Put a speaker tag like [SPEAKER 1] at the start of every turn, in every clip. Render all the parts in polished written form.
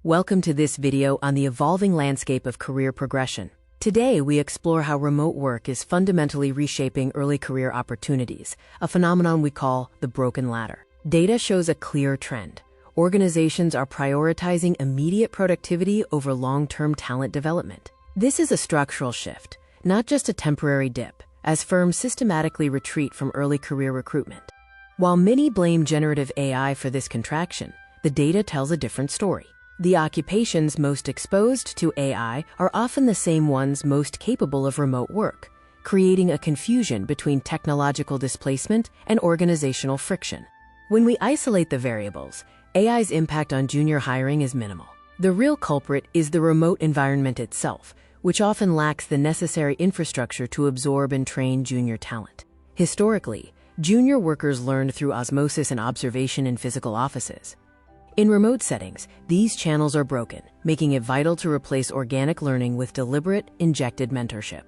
[SPEAKER 1] Welcome to this video on the evolving landscape of career progression. Today, we explore how remote work is fundamentally reshaping early career opportunities, a phenomenon we call the broken ladder. Data shows a clear trend. Organizations are prioritizing immediate productivity over long-term talent development. This is a structural shift, not just a temporary dip, as firms systematically retreat from early career recruitment. While many blame generative AI for this contraction, the data tells a different story. The occupations most exposed to AI are often the same ones most capable of remote work, creating a confusion between technological displacement and organizational friction. When we isolate the variables, AI's impact on junior hiring is minimal. The real culprit is the remote environment itself, which often lacks the necessary infrastructure to absorb and train junior talent. Historically, junior workers learned through osmosis and observation in physical offices. In remote settings, these channels are broken, making it vital to replace organic learning with deliberate, injected mentorship.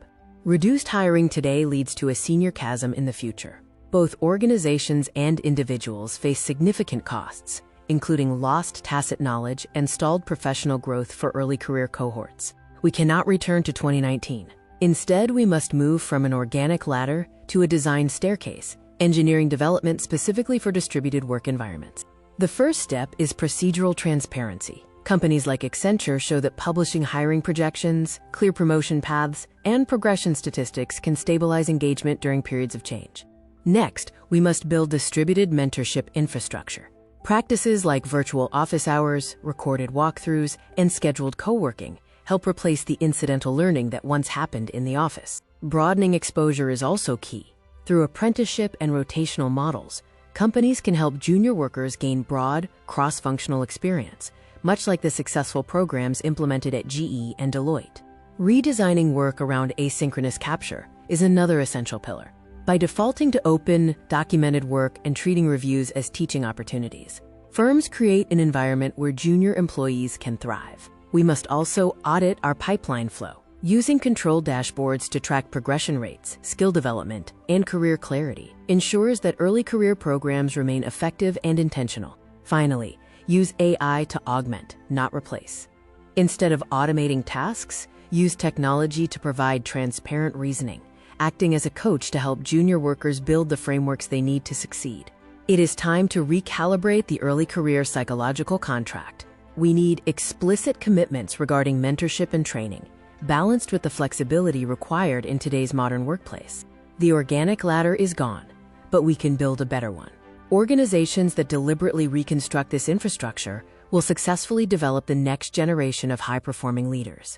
[SPEAKER 1] Reduced hiring today leads to a senior chasm in the future. Both organizations and individuals face significant costs, including lost tacit knowledge and stalled professional growth for early career cohorts. We cannot return to 2019. Instead, we must move from an organic ladder to a designed staircase, engineering development specifically for distributed work environments. The first step is procedural transparency. Companies like Accenture show that publishing hiring projections, clear promotion paths, and progression statistics can stabilize engagement during periods of change. Next, we must build distributed mentorship infrastructure. Practices like virtual office hours, recorded walkthroughs, and scheduled co-working help replace the incidental learning that once happened in the office. Broadening exposure is also key. Through apprenticeship and rotational models, companies can help junior workers gain broad, cross-functional experience, much like the successful programs implemented at GE and Deloitte. Redesigning work around asynchronous capture is another essential pillar. By defaulting to open, documented work and treating reviews as teaching opportunities, firms create an environment where junior employees can thrive. We must also audit our pipeline flow. Using control dashboards to track progression rates, skill development, and career clarity ensures that early career programs remain effective and intentional. Finally, use AI to augment, not replace. Instead of automating tasks, use technology to provide transparent reasoning, acting as a coach to help junior workers build the frameworks they need to succeed. It is time to recalibrate the early career psychological contract. We need explicit commitments regarding mentorship and training, balanced with the flexibility required in today's modern workplace. The organic ladder is gone, but we can build a better one. Organizations that deliberately reconstruct this infrastructure will successfully develop the next generation of high-performing leaders.